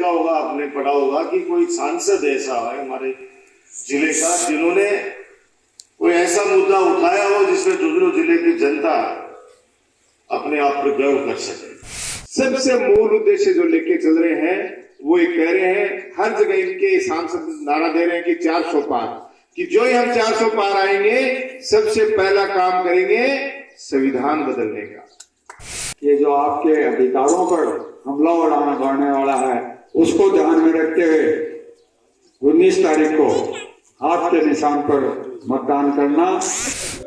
होगा, आपने पढ़ा होगा कि कोई सांसद ऐसा है हमारे जिले का जिन्होंने कोई ऐसा मुद्दा उठाया हो जिसमें झुंझुनू जिले की जनता अपने आप पर गर्व कर सके। सबसे मूल उद्देश्य जो लेके चल रहे हैं वो ये कह रहे हैं, हर जगह इनके सांसद नारा दे रहे हैं कि 400 पार, कि जो ही हम 400 पार आएंगे सबसे पहला काम करेंगे संविधान बदलने का। ये जो आपके अधिकारों पर हमला करने वाला है उसको ध्यान में रखते हुए 19 तारीख को हाथ के निशान पर मतदान करना।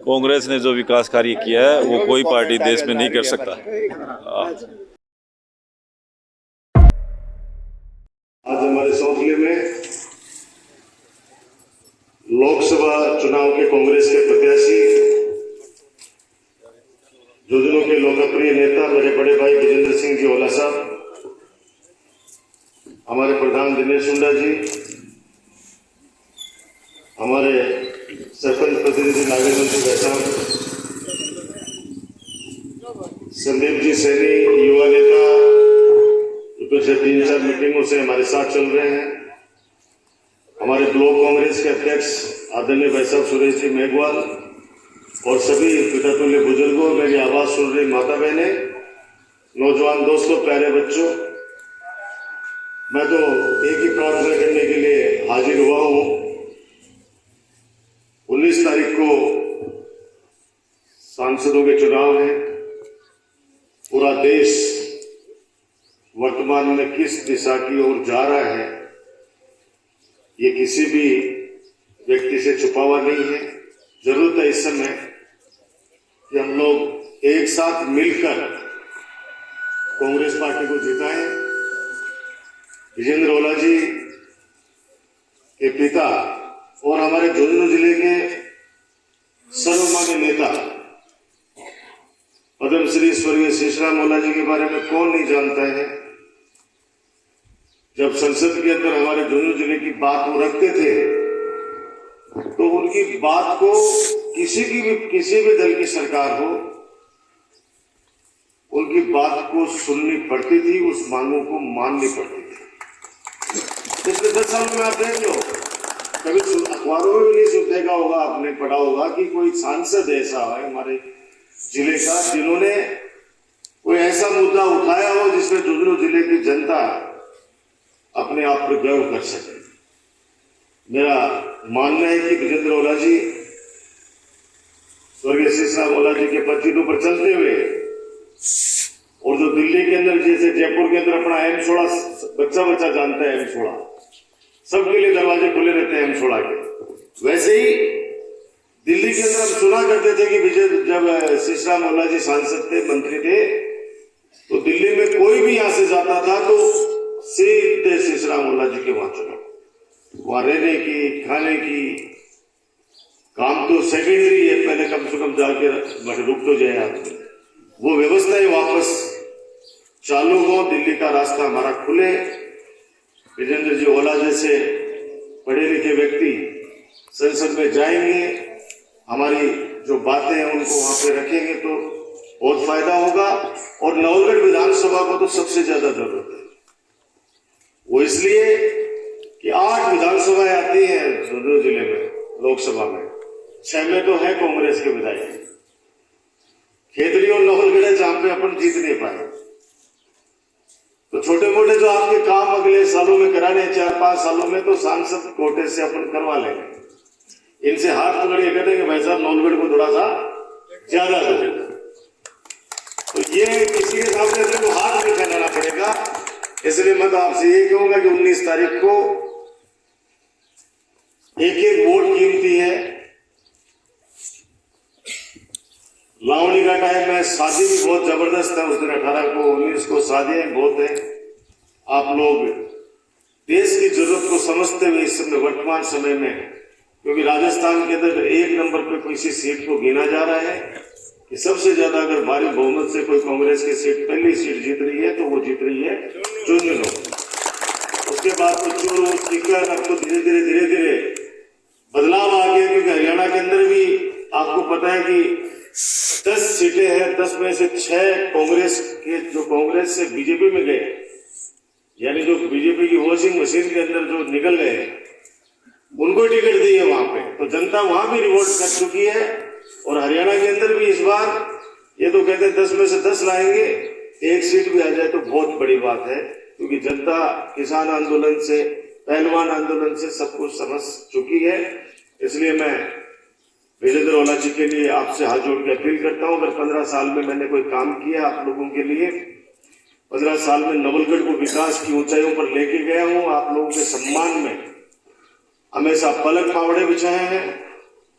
कांग्रेस ने जो विकास कार्य किया है वो कोई पार्टी देश में नहीं कर सकता। आज हमारे सौंदर्य में लोकसभा चुनाव के कांग्रेस के प्रत्याशी झुंझुनू के लोकप्रिय नेता मेरे बड़े भाई विजेंद्र सिंह जी ओला साहब, हमारे प्रधान दिनेश हुड्डा जी, हमारे सरपंच प्रतिनिधि नागेंद्र जी वैसा, संदीप जी सैनी युवा नेता पिछले 3-4 मीटिंगों से हमारे साथ चल रहे हैं, हमारे ब्लॉक कांग्रेस के अध्यक्ष आदरणीय भाई साहब सुरेश जी मेघवाल और सभी पितातुल्य बुजुर्गों, मेरी आवाज सुन रही माता बहनें, नौजवान दोस्तों, प्यारे बच्चों, मैं तो एक ही प्रार्थना करने के लिए हाजिर हुआ हूं। 19 तारीख को सांसदों के चुनाव है। पूरा देश वर्तमान में किस दिशा की ओर जा रहा है ये किसी भी व्यक्ति से छुपा हुआ नहीं है। जरूरत है इस समय कि हम लोग एक साथ मिलकर कांग्रेस पार्टी को जिताएं। विजेंद्र ओला जी के पिता और हमारे झुंझुनू जिले के सर्वमान्य नेता पद्मश्री स्वर्गीय शेषराम ओला जी के बारे में कौन नहीं जानता है। जब संसद के अंदर हमारे झुंझुनू जिले की बात वो रखते थे तो उनकी बात को किसी भी दल की सरकार हो उनकी बात को सुननी पड़ती थी, उस मांगों को माननी पड़ती थी। पिछले 10 सालों में आप देख लो, कभी अखबारों में भी नहीं सुनने का होगा, आपने पढ़ा होगा कि कोई सांसद ऐसा है हमारे जिले का जिन्होंने कोई ऐसा मुद्दा उठाया हो जिसमें झुंझुनू जिले की जनता अपने आप पर गर्व कर सके। मेरा मानना है कि विजेंद्र ओला जी, स्वर्गीय शेषराम ओला जी के पदचिन्हों पर चलते हुए और जो दिल्ली के अंदर, जैसे जयपुर के अंदर अपना M16 बच्चा जानता है, M16 सबके लिए दरवाजे खुले रहते हैं M16 के, वैसे ही दिल्ली के अंदर हम सुना करते थे कि जब शेषराम ओला जी सांसद थे, मंत्री थे, तो दिल्ली में कोई भी यहां से जाता था तो सीधे शेषराम ओला जी के वहां चला। वहां रहने की, खाने की, काम तो सेकेंडरी है, पहले कम से कम जाके रुक तो जाए आदमी। वो व्यवस्था ही वापस चालू हो, दिल्ली का रास्ता हमारा खुले। विजेंद्र जी ओला जैसे पढ़े लिखे व्यक्ति संसद में जाएंगे, हमारी जो बातें हैं उनको वहां पे रखेंगे तो बहुत फायदा होगा। और नवलगढ़ विधानसभा को तो सबसे ज्यादा जरूरत है, वो इसलिए कि 8 विधानसभाएं आती हैं झुंझुनू जिले में, लोकसभा में 6 में तो है कांग्रेस के विधायक। खेतरी और नवलगढ़ है जहां पे अपन जीत नहीं पाए। तो छोटे मोटे जो आपके काम अगले सालों में कराने 4-5 सालों में, तो सांसद कोटे से अपन करवा लेंगे। इनसे हाथ पकड़ के कहते हैं कि भाई साहब नवलगढ़ को थोड़ा सा ज्यादा दे देना, तो ये किसी के सामने से तो हाथ नहीं फैलाना पड़ेगा। इसलिए मैं तो आपसे ये कहूंगा कि 19 तारीख को एक वोट कीमती है। लावणी का टाइम है, शादी भी बहुत जबरदस्त है उस दिन 18 को, 19 को शादियां बहुत है। आप लोग देश की जरूरत को समझते हुए इस समय वर्तमान समय में, क्योंकि राजस्थान के अंदर 1 नंबर पे किसी सीट को गिना जा रहा है कि सबसे ज्यादा अगर भारी बहुमत से कोई कांग्रेस की सीट, पहली सीट जीत रही है तो वो जीत रही है झुंझुनू। उसके बाद तो चूरू, सीकर, अब तो धीरे धीरे बदलाव आ गया, क्योंकि हरियाणा के अंदर भी आपको पता है कि 10 सीटें हैं, 10 में से 6 कांग्रेस के, जो कांग्रेस से बीजेपी में गए, यानी जो बीजेपी की वॉशिंग मशीन के अंदर जो निकल गए उनको टिकट दी है वहां पे, तो जनता वहां भी रिवोल्ट कर चुकी है। और हरियाणा के अंदर भी इस बार ये तो कहते हैं 10 में से 10 लाएंगे, 1 सीट भी आ जाए तो बहुत बड़ी बात है, क्योंकि जनता किसान आंदोलन से, पहलवान आंदोलन से सब कुछ समझ चुकी है। इसलिए मैं विजेंद्र ओला जी के लिए आपसे हाथ जोड़ के अपील करता हूं, अगर 15 साल में मैंने कोई काम किया आप लोगों के लिए, 15 साल में नवलगढ़ को विकास की ऊंचाइयों पर लेके गया हूं, आप लोगों के सम्मान में हमेशा पलक पावड़े बिछाए हैं।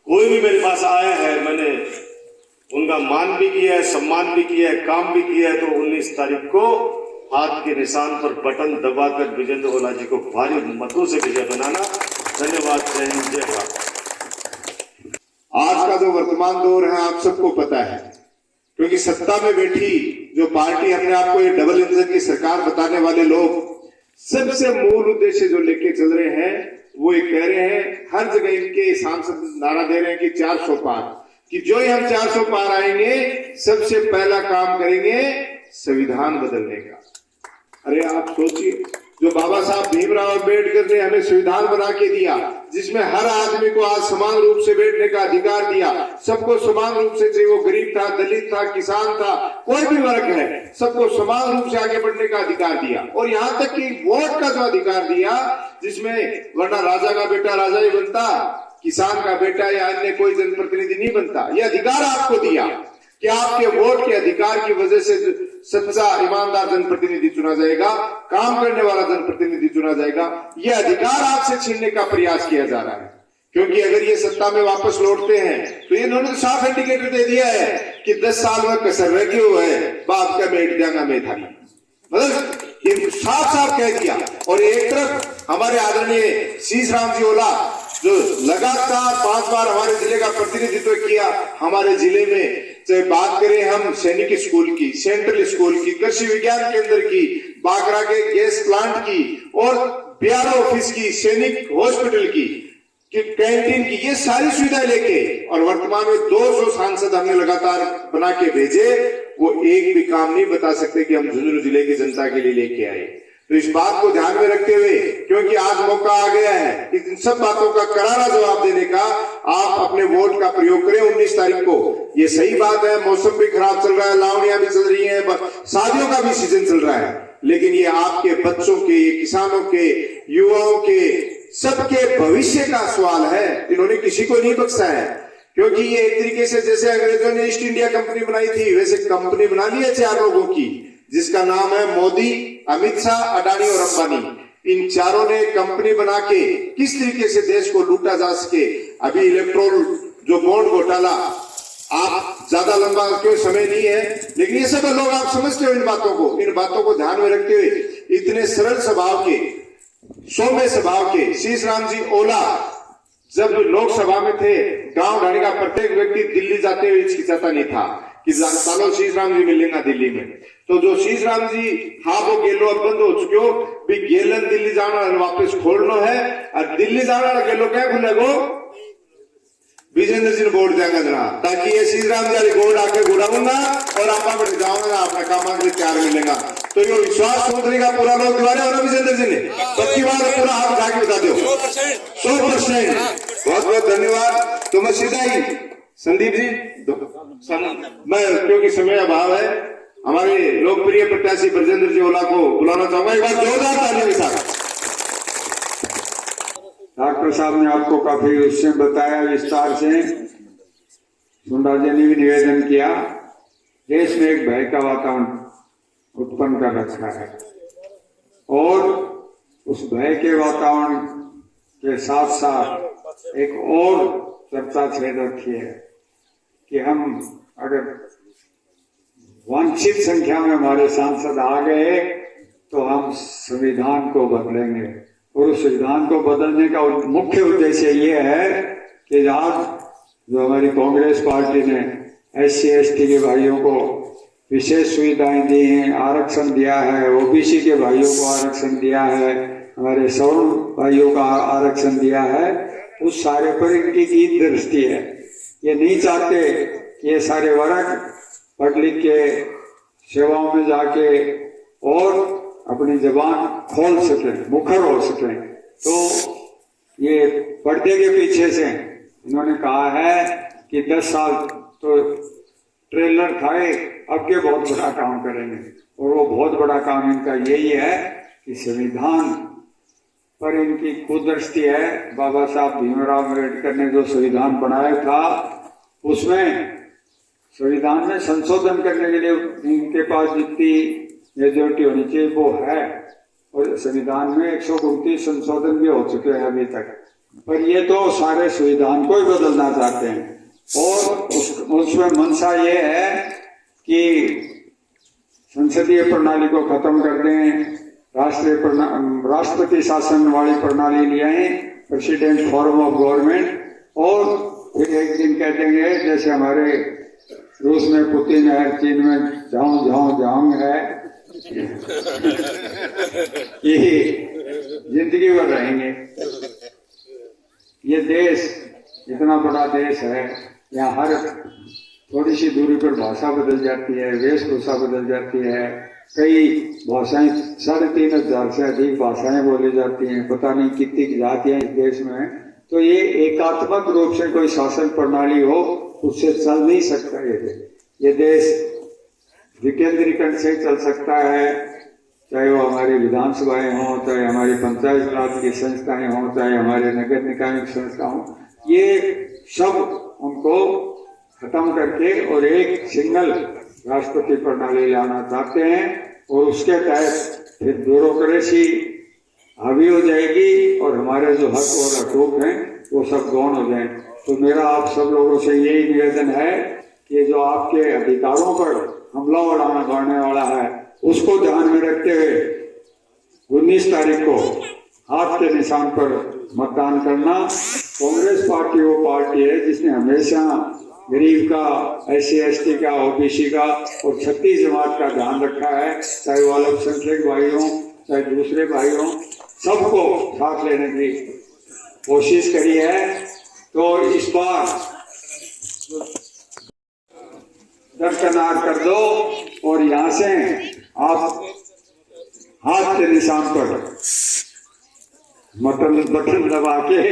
कोई भी मेरे पास आया है मैंने उनका मान भी किया है, सम्मान भी किया है, काम भी किया है। तो 19 तारीख को हाथ के निशान पर बटन दबाकर विजेंद्र ओला जी को भारी मतों से विजय बनाना। धन्यवाद। जय हिंद, जय भारत। आज का जो वर्तमान दौर है आप सबको पता है, क्योंकि सत्ता में बैठी जो पार्टी अपने आप को ये डबल इंजन की सरकार बताने वाले लोग सबसे मूल उद्देश्य जो लेके चल रहे हैं वो ये कह रहे हैं, हर जगह इनके सांसद नारा दे रहे हैं कि 400 पार, कि जो ही हम 400 पार आएंगे सबसे पहला काम करेंगे संविधान बदलने का। अरे आप सोचिए, जो बाबा साहब भीमराव अम्बेडकर ने हमें संविधान बना के दिया, जिसमें हर आदमी को आज समान रूप से बैठने का अधिकार दिया, सबको समान रूप से, चाहे वो गरीब था, दलित था, किसान था, कोई भी वर्ग है, सबको समान रूप से आगे बढ़ने का अधिकार दिया। और यहाँ तक कि वोट का जो अधिकार दिया, जिसमें वरना राजा का बेटा राजा ही बनता, किसान का बेटा या अन्य कोई जनप्रतिनिधि नहीं बनता, यह अधिकार आपको दिया कि आपके वोट के अधिकार की वजह से सच्चा ईमानदार जनप्रतिनिधि चुना जाएगा, काम करने वाला जनप्रतिनिधि चुना जाएगा। यह अधिकार आपसे छीनने का प्रयास किया जा रहा है, क्योंकि अगर ये सत्ता में वापस लौटते हैं तो इन्होंने साफ इंडिकेटर दे दिया है कि 10 साल में कसर रह गई हुआ है, बाप का बैठ जाएगा मेधावी, मतलब ये साफ साफ कह दिया। और एक तरफ हमारे आदरणीय शीश राम जी ओला जो लगातार 5 बार हमारे जिले का प्रतिनिधित्व किया, हमारे जिले में चाहे बात करें हम सैनिक स्कूल की, सेंट्रल स्कूल की, कृषि विज्ञान केंद्र की, बागरा के गैस प्लांट की और BRO ऑफिस की, सैनिक हॉस्पिटल की, कैंटीन की, ये सारी सुविधाएं लेके, और वर्तमान में 200 सांसद हमने लगातार बना के भेजे, वो एक भी काम नहीं बता सकते कि हम झुंझुनू जिले की जनता के लिए लेके आए। तो इस बात को ध्यान में रखते हुए, क्योंकि आज मौका आ गया है इन सब बातों का करारा जवाब देने का, आप अपने वोट का प्रयोग करें 19 तारीख को। ये सही बात है, मौसम भी खराब चल रहा है, लावणियां भी चल रही है, शादियों का भी सीजन चल रहा है, लेकिन ये आपके बच्चों के, ये किसानों के, युवाओं के, सबके भविष्य का सवाल है। इन्होंने किसी को नहीं बख्शा है, क्योंकि ये एक तरीके से जैसे अंग्रेजों ने ईस्ट इंडिया कंपनी बनाई थी, वैसे कंपनी बना ली है 4 लोगों की, जिसका नाम है मोदी, अमित शाह, अडानी और अंबानी। इन चारों ने कंपनी बना के किस तरीके से देश को लूटा जा सके। अभी इलेक्ट्रोल जो बॉन्ड घोटाला, आप ज्यादा लंबा क्यों समय नहीं है, लेकिन ये सब लोग आप समझते हो इन बातों को ध्यान में रखते हुए, इतने सरल स्वभाव के, सौम्य स्वभाव के शीश राम जी ओला जब लोकसभा में थे, गांव ढाणी का प्रत्येक व्यक्ति दिल्ली जाते हुए हिचकिचाता नहीं था कि सालों शीश राम जी मिलेगा दिल्ली में। तो जो शीश राम जी हाँ वो गेलो अब बंद हो चुके हो, भी गेलन दिल्ली जाना वापस खोलना है, और दिल्ली जाना गेलो क्या खुलेगो विजेंद्र जी ने वोट देंगे जना, ताकि ये शीश राम जी वोट आके गुड़ाऊंगा और आपा बढ़ जाऊंगा, अपना काम के 4 मिलेगा। तो ये विश्वास सोचने का पूरा लोग दिवाले और विजेंद्र जी ने 25 बार पूरा हाथ उठा के बता दो 100%। बहुत बहुत धन्यवाद। तो मैं सीधा ही संदीप जी, मैं क्योंकि समय अभाव है, हमारे लोकप्रिय प्रत्याशी ब्रजेंद्र जी ओला को बुलाना चाहूंगा, एक बार जोरदार तालियों के साथ। डॉक्टर साहब ने आपको काफी उससे बताया विस्तार से, सुंडा जी ने भी निवेदन किया, देश में एक भय का वातावरण उत्पन्न कर रखा है, और उस भय के वातावरण के साथ साथ एक और चर्चा छेड़ रखी है कि हम अगर वांछित संख्या में हमारे सांसद आ गए तो हम संविधान को बदलेंगे। और उस संविधान को बदलने का मुख्य उद्देश्य ये है कि आज जो हमारी कांग्रेस पार्टी ने SC/ST के भाइयों को विशेष सुविधाएं दी हैं, आरक्षण दिया है, OBC के भाइयों को आरक्षण दिया है, हमारे सवर्ण भाइयों का आरक्षण दिया है, उस सारे पर इनकी की दृष्टि है। ये नहीं चाहते कि ये सारे वर्ग पढ़ लिख के सेवाओं में जाके और अपनी जबान खोल सकें, मुखर हो सकें। तो ये पर्दे के पीछे से इन्होंने कहा है कि 10 साल तो ट्रेलर खाए, अब के बहुत बड़ा काम करेंगे। और वो बहुत बड़ा काम इनका यही है कि संविधान पर इनकी कुदृष्टि है। बाबा साहब भीमराव अम्बेडकर ने जो संविधान बनाया था, उसमें संविधान में संशोधन करने के लिए इनके पास जितनी मेजोरिटी होनी चाहिए वो है, और संविधान में 129 संशोधन भी हो चुके हैं अभी तक। पर ये तो सारे संविधान को ही बदलना चाहते हैं, और उसमें मंशा ये है कि संसदीय प्रणाली को खत्म कर दें, राष्ट्रपति शासन वाली प्रणाली ले आए, प्रेसिडेंट फॉर्म ऑफ गवर्नमेंट, और फिर एक दिन कह देंगे जैसे हमारे रूस में पुतिन है, चीन में जाऊं है, यही जिंदगी भर रहेंगे। ये देश इतना बड़ा देश है, यहाँ हर थोड़ी सी दूरी पर भाषा बदल जाती है, वेशभूषा बदल जाती है, कई भाषाएं 3500 से अधिक भाषाएं बोली जाती हैं, पता नहीं कितनी जातियां इस देश में हैं। तो ये एकात्मक रूप से कोई शासन प्रणाली हो, उससे चल नहीं सकता ये देश विकेंद्रीकरण से चल सकता है, चाहे वो हमारी विधानसभाएं हों, चाहे हमारी पंचायत राज की संस्थाएं हों, चाहे हमारे नगर निकाय की संस्था हों, ये सब उनको खत्म करके और एक सिंगल राष्ट्रपति प्रणाली लाना चाहते हैं। और उसके तहत फिर ब्यूरोक्रेसी हावी हो जाएगी और हमारे जो हक और हकूक हैं वो सब गौण हो जाएं। तो मेरा आप सब लोगों से यही निवेदन है कि जो आपके अधिकारों पर हमला उड़ाने वाला है, उसको ध्यान में रखते हुए 19 तारीख को हाथ के निशान पर मतदान करना। कांग्रेस पार्टी वो पार्टी है जिसने हमेशा गरीब का, SC/ST का, OBC का और 36 जमात का ध्यान रखा है, चाहे वो अल्पसंख्यक भाई हों, चाहे दूसरे भाई हों, सबको साथ लेने की कोशिश करी है। तो इस बार दरकिनार कर दो और यहाँ से आप हाथ के निशान पर बटन दबा के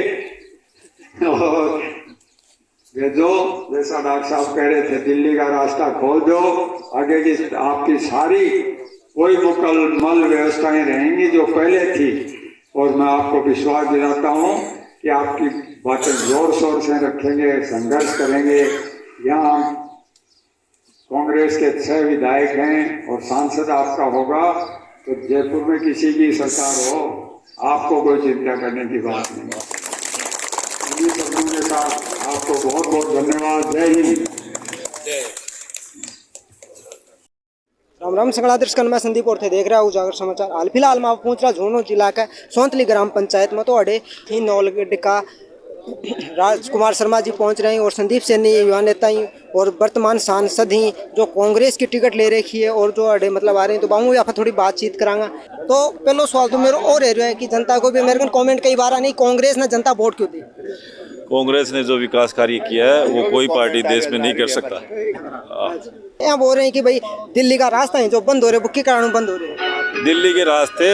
और भेजो। जैसा डॉक्टर साहब कह रहे थे, दिल्ली का रास्ता खोल दो, आगे की आपकी सारी कोई मुकम्मल व्यवस्थाएं रहेंगी जो पहले थी। और मैं आपको विश्वास दिलाता हूं कि आपकी बातें जोर शोर से रखेंगे, संघर्ष करेंगे। यहाँ कांग्रेस के 6 विधायक हैं और सांसद आपका होगा, तो जयपुर में किसी की सरकार हो, आपको कोई चिंता करने की बात नहीं। इन्हीं शब्दों के साथ आपको बहुत बहुत धन्यवाद। जय हिंद। राम राम संगड़ा दर्शक, मैं संदीप और थे देख रहा हूँ उजागर समाचार। हाल फिलहाल मैं पहुंच रहा झुंझुनू जिला का सोंतली ग्राम पंचायत में। तो अड़े ही नौलगढ़ का राजकुमार शर्मा जी पहुंच रहे हैं और संदीप सैनी युवा नेता ही और वर्तमान सांसद ही जो कांग्रेस की टिकट ले रखी है और जो अड़े मतलब आ रहे हैं। तो बाबू यहाँ पर थोड़ी बातचीत करांगा। तो पहलो सवाल तो मेरा और रह रहा है कि जनता को भी मेरे को कमेंट कई बार नहीं, कांग्रेस ने जनता वोट क्यों दी? कांग्रेस ने जो विकास कार्य किया है वो कोई पार्टी देश में नहीं कर सकता। यहाँ बोल रहे हैं कि भाई दिल्ली का रास्ता है जो बंद हो रहे, के कारण बंद हो रहे? दिल्ली के रास्ते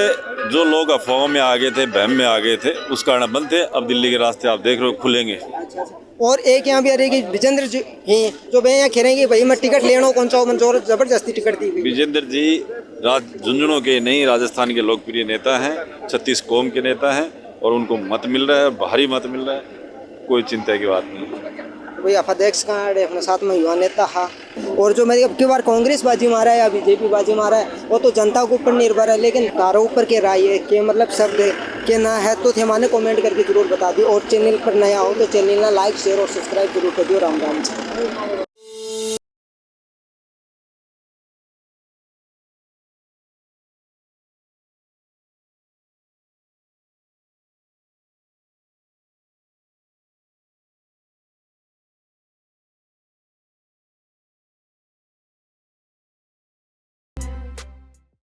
जो लोग अफवाहों में आ गए थे, बहम में आ गए थे, उस कारण बंद थे। अब दिल्ली के रास्ते आप देख रहे हो खुलेंगे। और एक यहाँ भी आ रही कि विजेंद्र जी हैं जो भाई यहाँ खेलेंगे भाई मैं टिकट लेना कौन सा मंजूर, जबरदस्ती टिकट दी। विजेंद्र जी झुंझुनू के नहीं, राजस्थान के लोकप्रिय नेता हैं, 36 कौम के नेता हैं और उनको मत मिल रहा है, भारी मत मिल रहा है, कोई चिंता की बात नहीं। भाई अध्यक्ष का अपने साथ में युवा नेता है और जो मेरी अब की बार कांग्रेस बाजी मारा है या बीजेपी बाजी मारा है वो तो जनता के ऊपर निर्भर है, लेकिन तारों ऊपर के राय है कि मतलब शब्द के ना है तो हमारे कमेंट करके जरूर बता दी। और चैनल पर नया हो तो चैनल ना लाइक शेयर और सब्सक्राइब जरूर कर दियो। राम राम।